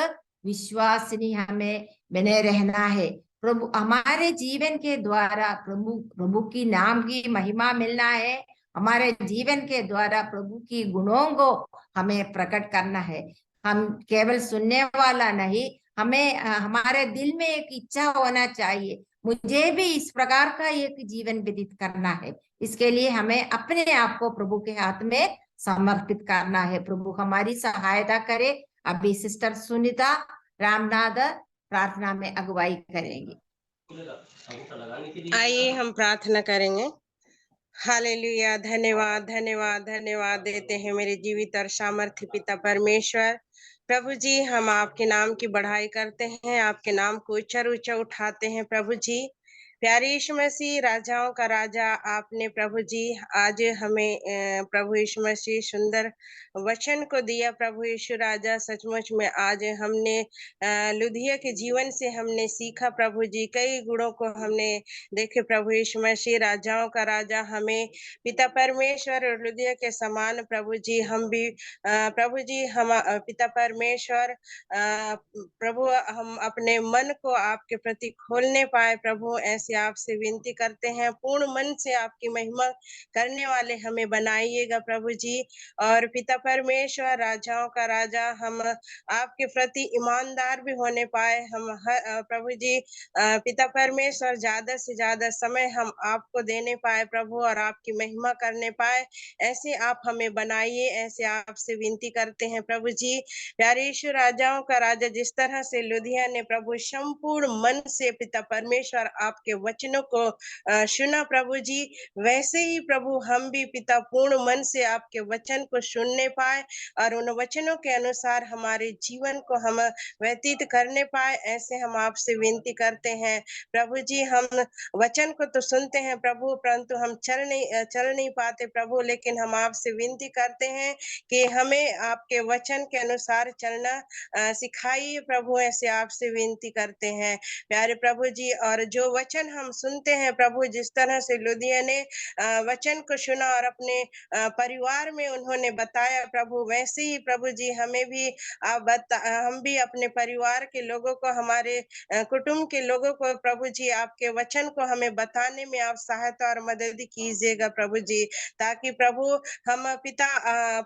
विश्वासिनी हमें बने रहना है। प्रभु हमारे जीवन के द्वारा प्रभु की नाम की महिमा मिलना है। हमारे जीवन के द्वारा प्रभु की गुणों को हमें प्रकट करना है। हम केवल सुनने वाला नहीं, हमें हमारे दिल में एक इच्छा होना चाहिए, मुझे भी इस प्रकार का एक जीवन व्यतीत करना है। इसके लिए हमें अपने आप को प्रभु के हाथ में समर्पित करना है। प्रभु हमारी सहायता करे। अभी सिस्टर सुनीता रामनाथ प्रार्थना में अगुवाई करेंगी। आइए हम प्रार्थना करेंगे। हालेलुया। धन्यवाद धन्यवाद धन्यवाद देते हैं मेरे जीवित और सामर्थ्य पिता परमेश्वर। प्रभु जी, हम आपके नाम की बढ़ाई करते हैं, आपके नाम को ऊंचा ऊंचा उठाते हैं। प्रभु जी, प्यारे यीशु मसीह, राजाओं का राजा आपने प्रभु जी आज हमें प्रभु यीशु मसीह सुंदर वचन को दिया। प्रभु यीशु राजा, सचमुच में आज हमने लुदिया के जीवन से हमने सीखा प्रभु जी, कई गुणों को हमने देखे। प्रभु यीशु मसीह, राजाओं का राजा, हमें पिता परमेश्वर और लुदिया के समान प्रभु जी हम भी प्रभु जी हम पिता परमेश्वर प्रभु हम अपने मन को आपके प्रति खोलने पाए। प्रभु ऐसे आपसे विनती करते हैं, पूर्ण मन से आपकी महिमा करने वाले हमें बनाइएगा प्रभु जी। और पिता परमेश्वर, राजाओं का राजा, हम आपके प्रति ईमानदार भी होने पाए। हम प्रभु जी पिता परमेश्वर ज्यादा से ज्यादा समय हम आपको देने पाए प्रभु, और आपकी महिमा करने पाए। ऐसे आप हमें बनाइए, ऐसे आपसे विनती करते हैं प्रभु जी। प्यारे यीशु, राजाओं का राजा, जिस तरह से लुदिया ने प्रभु संपूर्ण मन से पिता परमेश्वर आपके वचनों को सुना प्रभु जी, वैसे ही प्रभु हम भी पिता पूर्ण मन से आपके वचन को सुनने पाए और उन वचनों के अनुसार हमारे जीवन को हम व्यतीत करने पाए। ऐसे हम आपसे विनती करते हैं प्रभु जी। हम वचन को तो सुनते हैं प्रभु, परंतु हम चल नहीं पाते प्रभु, लेकिन हम आपसे विनती करते हैं कि हमें आपके वचन के अनुसार चलना सिखाइए प्रभु। ऐसे आपसे विनती करते हैं प्यारे प्रभु जी। और जो वचन हम सुनते हैं प्रभु, जिस तरह से लुदिया ने वचन को सुना और अपने परिवार में उन्होंने बताया प्रभु, वैसे ही प्रभु जी हमें भी हम भी अपने परिवार के लोगों को, हमारे कुटुंब के लोगों को प्रभु जी आपके वचन को हमें बताने में आप सहायता और मदद कीजिएगा प्रभु जी, ताकि प्रभु हम पिता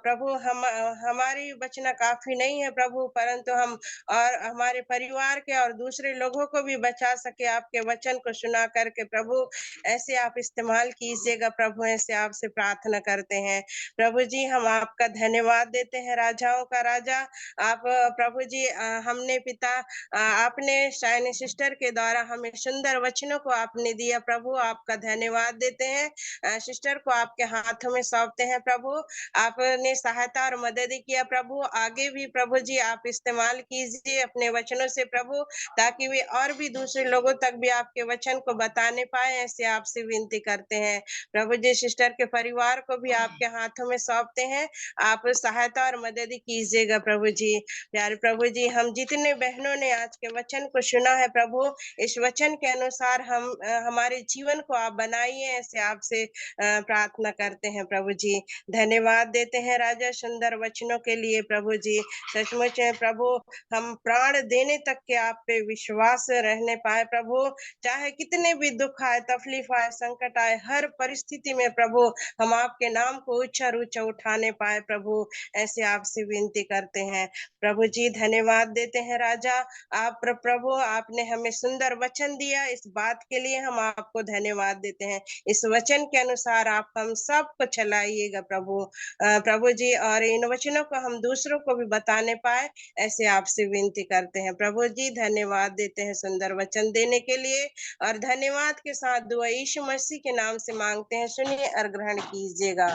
प्रभु हम हमारी बचना काफी नहीं है प्रभु, परंतु हम और हमारे परिवार के और दूसरे लोगों को भी बचा सके आपके वचन को सुना करके प्रभु। ऐसे आप इस्तेमाल कीजिएगा प्रभु, ऐसे आपसे प्रार्थना करते हैं प्रभु जी। हम आपका धन्यवाद देते हैं, राजाओं का राजा आप प्रभु जी। हमने पिता आपने शाइनी सिस्टर के द्वारा हमें सुंदर वचनों को आपने दिया प्रभु, आपका धन्यवाद देते हैं। सिस्टर को आपके हाथों में सौंपते हैं प्रभु, आपने सहायता और मदद किया प्रभु, आगे भी प्रभु जी आप इस्तेमाल कीजिए अपने वचनों से प्रभु, ताकि वे और भी दूसरे लोगों तक भी आपके वचन वचन को बताने पाए, ऐसे आपसे विनती करते हैं। प्रभु जी सिस्टर के परिवार को भी आपके हाथों में सौंपते हैं, आप सहायता और मदद कीजिएगा प्रभु जी। प्यारे प्रभु जी, हम जितने बहनों ने आज के वचन को सुना है प्रभु, इस वचन के अनुसार हम हमारे जीवन को आप बनाइए, ऐसे आपसे प्रार्थना करते हैं प्रभु जी। धन्यवाद देते हैं राजा सुंदर वचनों के लिए प्रभु जी। सचमुच है प्रभु, हम प्राण देने तक के आप पे विश्वास रहने पाए प्रभु, चाहे कितने भी दुख आए, तकलीफ आए, संकट आए, हर परिस्थिति में प्रभु हम आपके नाम को ऊंचा ऊंचा उठाने पाए प्रभु, ऐसे आपसे विनती करते हैं प्रभु जी। धन्यवाद देते हैं राजा, आप प्रभु आपने हमें सुंदर वचन दिया, इस बात के लिए हम आपको धन्यवाद देते हैं। इस वचन के अनुसार आप हम सबको चलाइएगा प्रभु, प्रभु जी, और इन वचनों को हम दूसरों को भी बताने पाए, ऐसे आपसे विनती करते हैं प्रभु जी। धन्यवाद देते हैं सुंदर वचन देने के लिए, और धन्यवाद के साथ दुआ यीशु मसीह के नाम से मांगते हैं, सुनिए और ग्रहण कीजिएगा।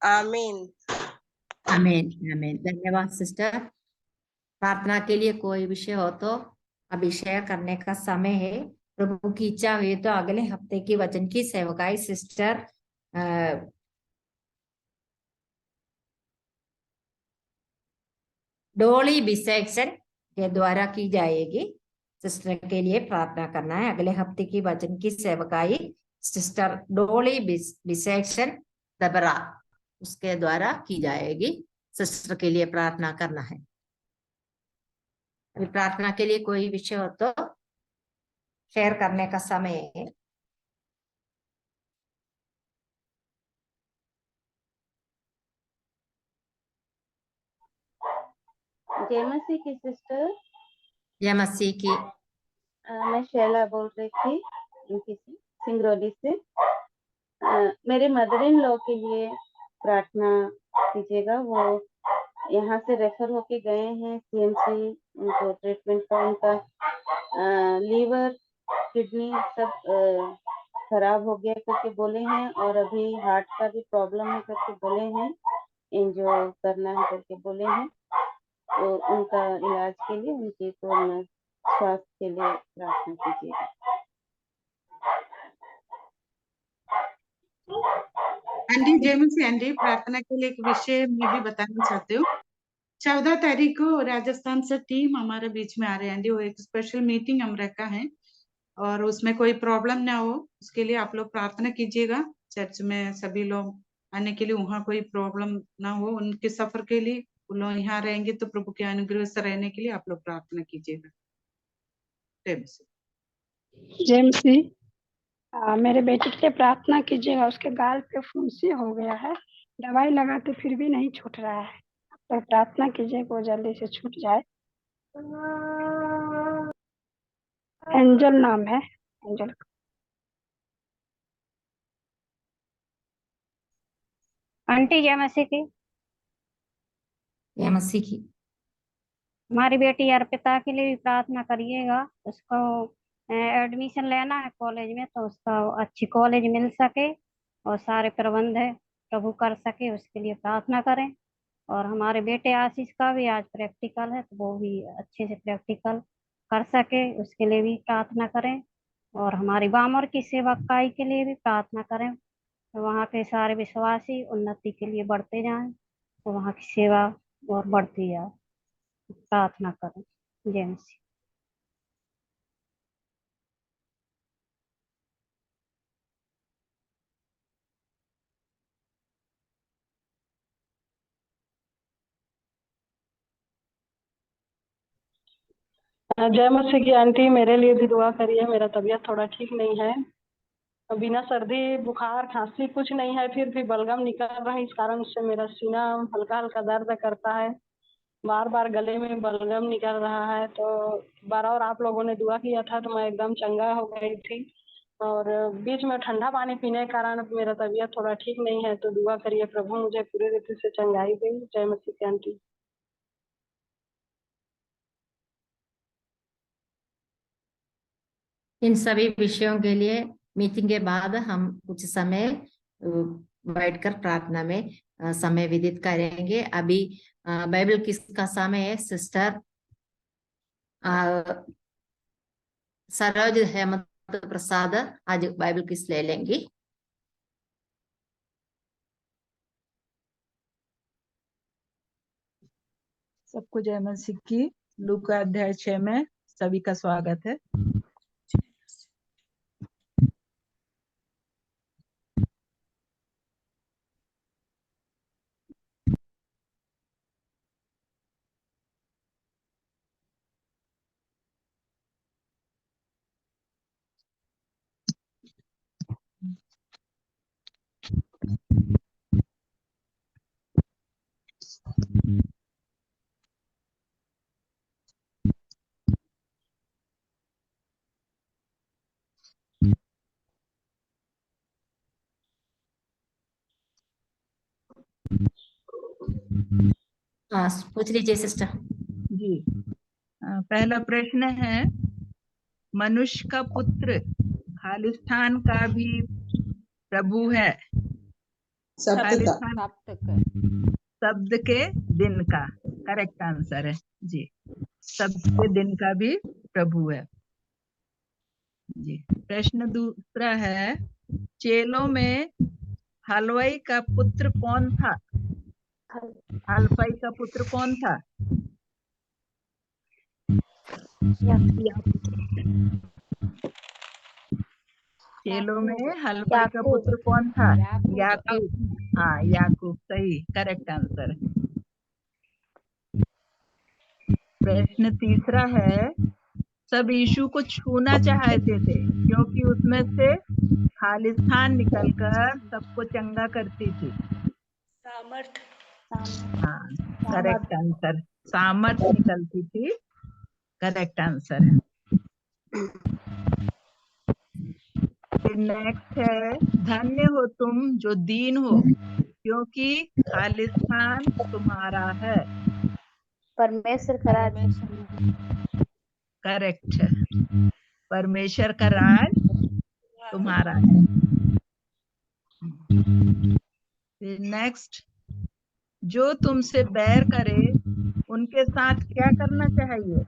आमीन। आमीन आमीन। धन्यवाद सिस्टर। प्रार्थना के लिए कोई विषय हो तो अभी शेयर करने का समय है। प्रभु की इच्छा हुई तो अगले हफ्ते की वचन की सेवकाई सिस्टर डोली बिसेक्शन के द्वारा की जाएगी। सिस्टर के लिए प्रार्थना करना है। अगले हफ्ते की वचन की सेवकाई सिस्टर डोली बिसेक्शन दबरा उसके द्वारा की जाएगी। सिस्टर के लिए प्रार्थना करना है। अभी प्रार्थना के लिए कोई विषय हो तो शेयर करने का समय है। जय मसीह की सिस्टर। जय मसीह की। मैं शैला बोल रही थी इनकी से सिंगरौली से। मेरे मदर इन लॉ के लिए प्रार्थना कीजिएगा। वो यहाँ से रेफर होके गए हैं सीएमसी, उनको ट्रीटमेंट का उनका लीवर किडनी सब खराब हो गया करके बोले हैं, और अभी हार्ट का भी प्रॉब्लम है करके बोले हैं, एंजियो करना है करके बोले हैं। तो उनका इलाज के लिए, उनके पूर्ण स्वास्थ्य के लिए प्रार्थना कीजिएगा। एंडी जेमन से एंडी, प्रार्थना के लिए एक विषय मैं भी बताना चाहती हूँ। 14 तारीख को राजस्थान से टीम हमारे बीच में आ रहे हैं एंडी। वो एक स्पेशल मीटिंग हम रखा है, और उसमें कोई प्रॉब्लम ना हो उसके लिए आप लोग प्रार्थना कीजिएगा। चर्च में सभी लोग आने के लिए, वहाँ कोई प्रॉब्लम ना हो उनके सफर के लिए। वो लोग यहाँ रहेंगे तो प्रभु के अनुग्रह से रहने के लिए आप लोग प्रार्थना कीजिएगा। जय मसीह। मेरे बेटे के लिए प्रार्थना कीजिएगा। उसके गाल पे फुंसी हो गया है, दवाई लगाते फिर भी नहीं छूट रहा है, तो प्रार्थना कीजिएगा वो जल्दी से छूट जाए। एंजल नाम है, एंजल। आंटी जय मसीह की। जय मसीह की। हमारी बेटी अर्पिता के लिए भी प्रार्थना करिएगा। उसको एडमिशन लेना है कॉलेज में, तो उसका अच्छी कॉलेज मिल सके और सारे प्रबंध है प्रभु कर सके, उसके लिए प्रार्थना करें। और हमारे बेटे आशीष का भी आज प्रैक्टिकल है, तो वो भी अच्छे से प्रैक्टिकल कर सके, उसके लिए भी प्रार्थना करें। और हमारी बामर की सेवकाई के लिए भी प्रार्थना करें, तो वहाँ के सारे विश्वासी उन्नति के लिए बढ़ते जाएं, तो वहाँ की सेवा और बढ़ती जाए। प्रार्थना करें। जय मसीह। जय मसीह की आंटी, मेरे लिए भी दुआ करिए। मेरा तबीयत थोड़ा ठीक नहीं है, बिना सर्दी बुखार खांसी कुछ नहीं है, फिर भी बलगम निकल रहा है। इस कारण से मेरा सीना हल्का हल्का दर्द करता है, बार बार गले में बलगम निकल रहा है। तो बार और आप लोगों ने दुआ किया था तो मैं एकदम चंगा हो गई थी, और बीच में ठंडा पानी पीने के कारण मेरा तबीयत थोड़ा ठीक नहीं है। तो दुआ करिए प्रभु मुझे पूरी रीति से चंगाई दे। जय मसीह की आंटी। इन सभी विषयों के लिए मीटिंग के बाद हम कुछ समय बैठकर प्रार्थना में समय व्यतीत करेंगे। अभी बाइबल किसका समय है? सिस्टर सरोज हेमंत प्रसाद आज बाइबल किस ले लेंगी। सबको जय मसीह की। लूका अध्याय 6 में सभी का स्वागत है। हाँ पूछ लीजिए सिस्टर। जी पहला प्रश्न है, मनुष्य का पुत्र खालिस्तान का भी प्रभु है। खालिस्तान शब्द के दिन का करेक्ट आंसर है जी। शब्द के दिन का भी प्रभु है जी। प्रश्न दूसरा है, चेलों में हलवाई का पुत्र कौन था? हलवाई का पुत्र कौन था? चेलों में हलवाई का पुत्र कौन था? याकूब। हाँ याकूब सही करेक्ट आंसर है। प्रश्न तीसरा है, सब यीशु को छूना चाहते थे क्योंकि उसमें से खालिस्तान निकलकर सबको चंगा करती थी। हाँ करेक्ट आंसर, सामर्थ निकलती थी, करेक्ट आंसर है। फिर नेक्स्ट है, धन्य हो तुम जो दीन हो क्योंकि खालिस्तान तुम्हारा है। परमेश्वर का राज करेक्ट है, परमेश्वर का राज तुम्हारा है। फिर नेक्स्ट, जो तुमसे बैर करे उनके साथ क्या करना चाहिए?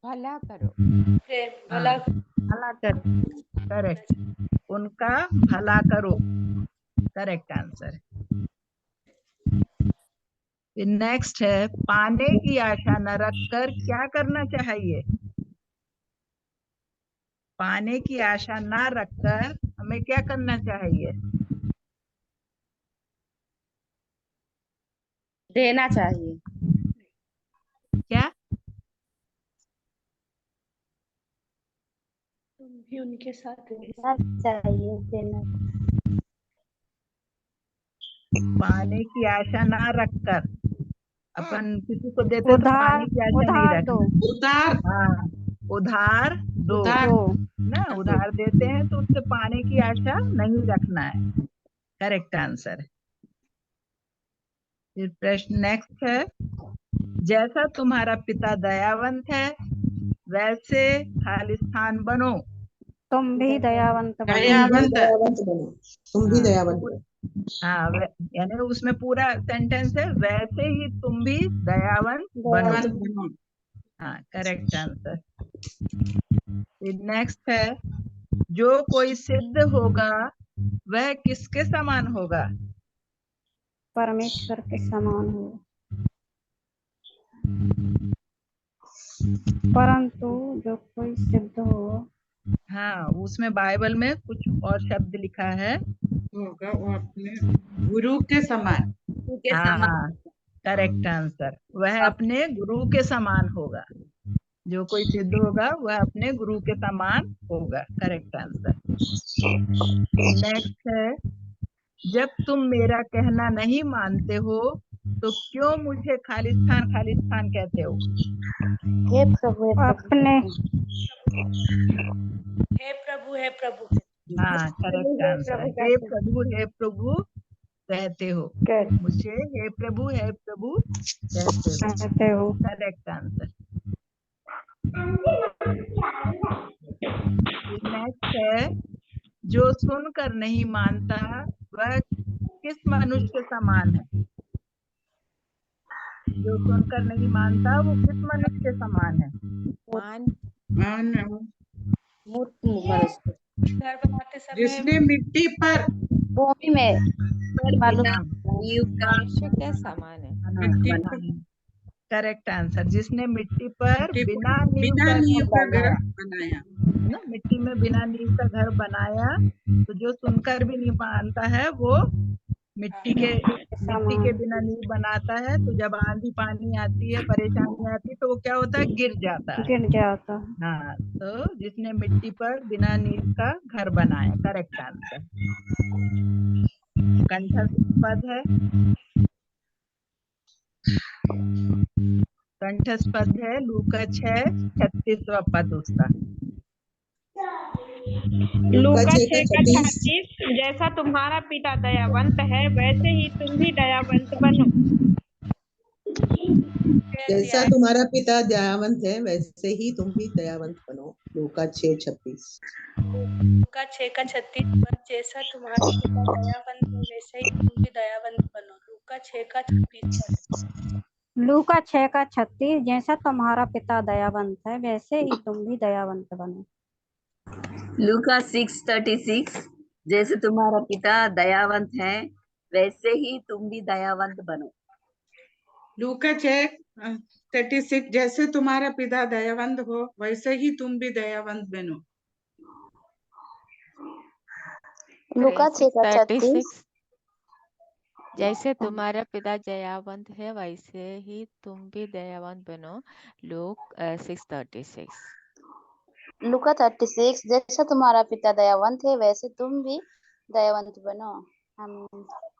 भला करो। भला करो, करेक्ट, उनका भला करो, करेक्ट आंसर। फिर नेक्स्ट है, पाने की आशा न रखकर क्या करना चाहिए? पाने की आशा न रखकर हमें क्या करना चाहिए? देना चाहिए। क्या? तुम भी उनके साथ देना चाहिए, देना। पाने की आशा ना रखकर, अपन किसी को देते तो पाने की आशा नहीं उधार रखना। दो। उतार हाँ उधार दो उधार ना, उधार देते हैं तो उससे पाने की आशा नहीं रखना है, करेक्ट आंसर। फिर प्रश्न नेक्स्ट है, जैसा तुम्हारा पिता दयावंत है वैसे खालिस्तान बनो। तुम भी दयावंत बनो। दयावंत तुम भी दयावंत। हाँ यानी उसमें पूरा सेंटेंस है, वैसे ही तुम भी दयावंत बनो। हाँ करेक्ट आंसर। फिर नेक्स्ट है, जो कोई सिद्ध होगा वह किसके समान होगा? परमेश्वर के समान हो। परंतु जो कोई सिद्ध हो, हाँ उसमें बाइबल में कुछ और शब्द लिखा है, होगा वो अपने गुरु के समान। हाँ करेक्ट आंसर, वह अपने गुरु के समान होगा। जो कोई सिद्ध होगा वह अपने गुरु के समान होगा, करेक्ट आंसर। नेक्स्ट है, जब तुम मेरा कहना नहीं मानते हो तो क्यों मुझे खालिस्तान खालिस्तान कहते हो? हे प्रभु, अपने हे प्रभु हाँ करेक्ट आंसर, हे प्रभु कहते हो, मुझे हे प्रभु कहते हो, करेक्ट आंसर। नेक्स्ट है, जो सुनकर नहीं मानता वह किस मनुष्य के समान है? जो सुनकर नहीं मानता वो किस मनुष्य के समान है? मूर्ख मनुष्य। के समय जिसने मिट्टी पर भूमि में बिना नींव का मनुष्य के समान है। मिट्टी पर बनाया। Correct answer. जिसने मिट्टी पर मिट्टी पर बिना नींव बिना का नींव घर का घर बनाया बनाया। ना, मिट्टी में बिना नींव का घर बनाया, तो जो सुनकर भी नहीं मानता है वो मिट्टी के बिना नींव बनाता है, तो जब आंधी पानी आती है, परेशानी आती है, तो वो क्या होता है, गिर जाता है। गिर जाता है। हाँ, तो जिसने मिट्टी पर बिना नींव का घर बनाया, करेक्ट आंसर। कंठस्थ पद है, कंठस्थ पद है लूका 6:36 पद उसका। लूका 6:36, जैसा तुम्हारा पिता दयावंत है वैसे ही तुम भी दयावंत बनो। जैसा तुम्हारा पिता दयावंत है वैसे ही तुम भी दयावंत बनो। लूका 6:36। लूका 6:36, जैसा तुम्हारा पिता दयावंत है वैसे ही तुम भी दयावंत बनो। लूका 6:26। लूका 6:36, जैसा तुम्हारा पिता दयावंत है वैसे ही तुम भी दयावंत बनो। लूका 6:36, जैसे तुम्हारा पिता दयावंत है वैसे ही तुम भी दयावंत बनो। लूका 6:36, जैसे तुम्हारा पिता दयावंत हो वैसे ही तुम भी दयावंत बनो। लूका 6:36, जैसे तुम्हारा पिता दयावंत है वैसे ही तुम भी दयावंत बनो। लूक 6:36। लूका 36, जैसा तुम्हारा पिता दयावंत है वैसे तुम भी दयावंत बनो।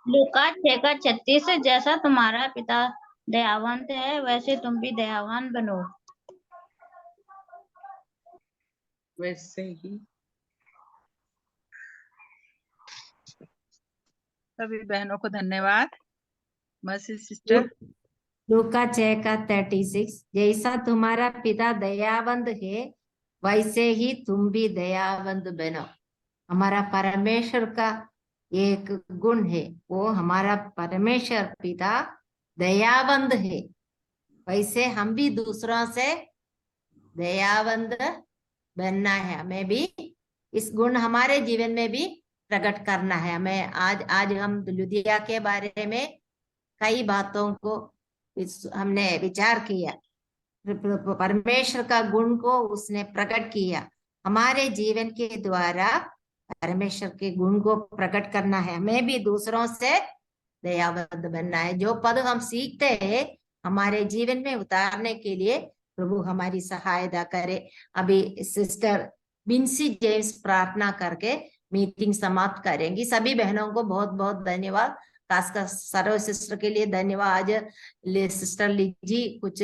लूका 6:36, जैसा तुम्हारा पिता दयावंत है वैसे तुम भी दयावान बनो। वैसे ही। सभी बहनों को धन्यवाद। Mercy sister. लूका 6:36, जैसा तुम्हारा पिता दयावंत है वैसे ही तुम भी दयावंत बनो। हमारा परमेश्वर का एक गुण है, वो हमारा परमेश्वर पिता दयावंत है, वैसे हम भी दूसरों से दयावंत बनना है। हमें भी इस गुण हमारे जीवन में भी प्रकट करना है। हमें आज हम लुदिया के बारे में कई बातों को हमने विचार किया। परमेश्वर का गुण को उसने प्रकट किया। हमारे जीवन के द्वारा परमेश्वर के गुण को प्रकट करना है। हमें भी दूसरों से दयावंत बनना है। जो पद हम सीखते हैं हमारे जीवन में उतारने के लिए प्रभु हमारी सहायता करे। अभी सिस्टर बिन्सी जेम्स प्रार्थना करके मीटिंग समाप्त करेंगी। सभी बहनों को बहुत बहुत धन्यवाद। खासकर सर्व सिस्टर के लिए धन्यवाद। आज सिस्टर लीजी कुछ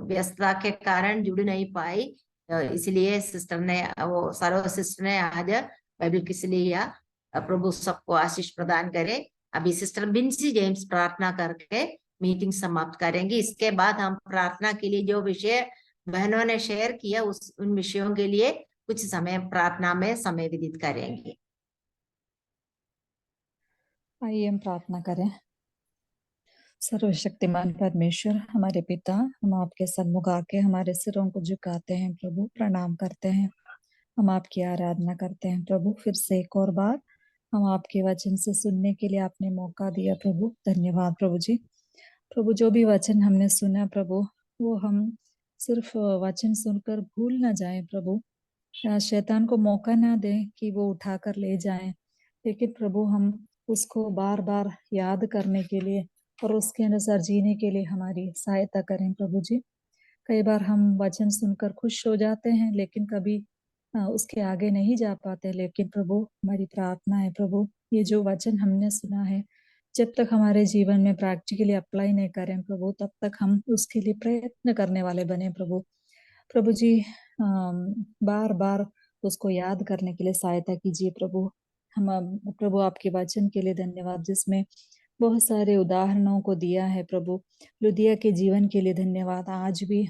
व्यस्तता के कारण जुड़ नहीं पाई, इसलिए सिस्टर ने वो सर्व सिस्टर ने आज बाइबल किस लिए प्रभु सबको आशीष प्रदान करे। अभी सिस्टर बिन्सी जेम्स प्रार्थना करके मीटिंग समाप्त करेंगी। इसके बाद हम प्रार्थना के लिए जो विषय बहनों ने शेयर किया उन विषयों के लिए कुछ समय प्रार्थना में समय व्यतीत करेंगे। आइए हम प्रार्थना करें। सर्वशक्तिमान परमेश्वर हमारे पिता, हम आपके सन्मुख आके हमारे सिरों को झुकाते हैं प्रभु, प्रणाम करते हैं। हम आपकी आराधना करते हैं प्रभु। फिर से एक और बार हम आपके वचन से सुनने के लिए आपने मौका दिया प्रभु, धन्यवाद प्रभु जी। प्रभु जो भी वचन हमने सुना प्रभु, वो हम सिर्फ वचन सुनकर भूल ना जाएं प्रभु, शैतान को मौका ना दें कि वो उठा कर ले जाएं, लेकिन प्रभु हम उसको बार बार याद करने के लिए और उसके अनुसार जीने के लिए हमारी सहायता करें प्रभु जी। कई बार हम वचन सुनकर खुश हो जाते हैं लेकिन कभी उसके आगे नहीं जा पाते। लेकिन प्रभु हमारी प्रार्थना है प्रभु, ये जो वचन हमने सुना है जब तक हमारे जीवन में प्रैक्टिकली अप्लाई नहीं करें प्रभु, तब तक हम उसके लिए प्रयत्न करने वाले बने प्रभु। प्रभु जी बार बार उसको याद करने के लिए सहायता कीजिए प्रभु। हम प्रभु आपके वचन के लिए धन्यवाद, जिसमें बहुत सारे उदाहरणों को दिया है प्रभु। लुदिया के जीवन के लिए धन्यवाद। आज भी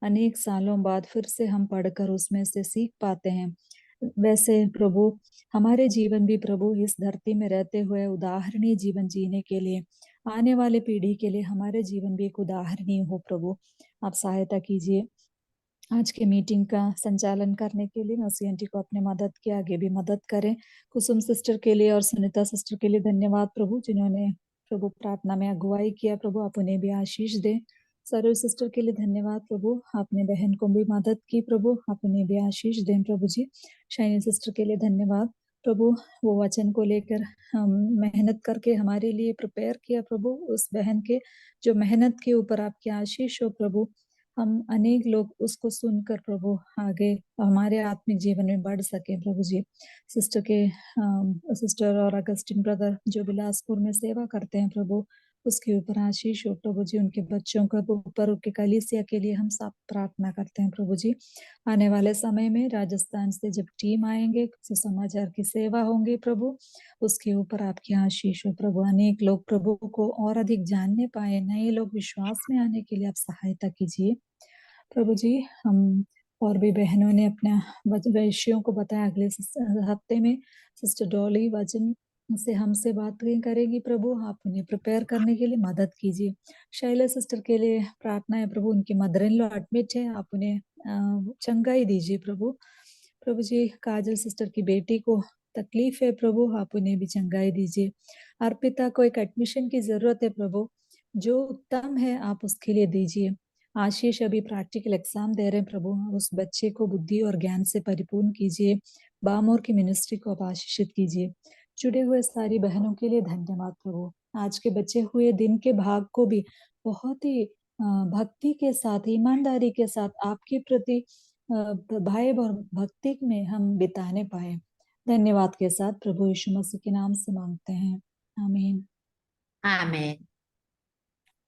अनेक सालों बाद फिर से हम पढ़कर उसमें से सीख पाते हैं। वैसे प्रभु हमारे जीवन भी प्रभु इस धरती में रहते हुए उदाहरणीय जीवन जीने के लिए, आने वाले पीढ़ी के लिए हमारे जीवन भी एक उदाहरणीय हो प्रभु। आप सहायता कीजिए। आज के मीटिंग का संचालन करने के लिए नौसी आंटी को अपने मदद के आगे भी मदद करें। कुसुम सिस्टर के लिए और सुनीता सिस्टर के लिए धन्यवाद प्रभु, जिन्होंने प्रभु प्रार्थना में अगुवाई किया। प्रभु आप उन्हें भी आशीष दें। सरू सिस्टर के लिए धन्यवाद प्रभु, आपने बहन को भी मदद की। प्रभु आप उन्हें भी आशीष दें प्रभु जी। शाइनी सिस्टर के लिए धन्यवाद प्रभु, वो वचन को लेकर हम मेहनत करके हमारे लिए प्रिपेयर किया प्रभु। उस बहन के जो मेहनत के ऊपर आपकी आशीष हो प्रभु, हम अनेक लोग उसको सुनकर प्रभु आगे हमारे आत्मिक जीवन में बढ़ सके प्रभु जी। सिस्टर और अगस्टिन ब्रदर जो बिलासपुर में सेवा करते हैं प्रभु, उसके ऊपर आशीष हो प्रभु जी। उनके बच्चों के ऊपर, उनके कलीसिया के लिए हम सब प्रार्थना करते हैं प्रभु जी। आने वाले समय में राजस्थान से जब टीम आएंगे, सुसमाचार की सेवा होंगे प्रभु, उसके ऊपर आपकी आशीष हो प्रभु। अनेक लोग प्रभु को और अधिक जानने पाए, नए लोग विश्वास में आने के लिए आप सहायता कीजिए प्रभु जी। हम और भी बहनों ने अपना विषयों को बताया। अगले हफ्ते में सिस्टर डॉली वचन से हमसे बातें करेगी प्रभु, आप उन्हें प्रिपेयर करने के लिए मदद कीजिए। शैला सिस्टर के लिए प्रार्थना है प्रभु, उनकी मदर इन लॉ एडमिट है, आप उन्हें चंगाई दीजिए प्रभु। प्रभु जी काजल सिस्टर की बेटी को तकलीफ है प्रभु, आप उन्हें भी चंगाई दीजिए। अर्पिता को एक एडमिशन की जरूरत है प्रभु, जो उत्तम है आप उसके लिए दीजिए। आशीष अभी प्रैक्टिकल एग्जाम दे रहे हैं प्रभु, उस बच्चे को बुद्धि और ज्ञान से परिपूर्ण कीजिए। बामोर की मिनिस्ट्री को आप आशीषित कीजिए। जुड़े हुए सारी बहनों के लिए धन्यवाद प्रभु। आज के बचे हुए दिन के भाग को भी बहुत ही भक्ति के साथ, ईमानदारी के साथ आपके प्रति भय और भक्ति में हम बिताने पाए। धन्यवाद के साथ प्रभु यीशु मसीह के नाम से मांगते हैं, आमीन। आमीन।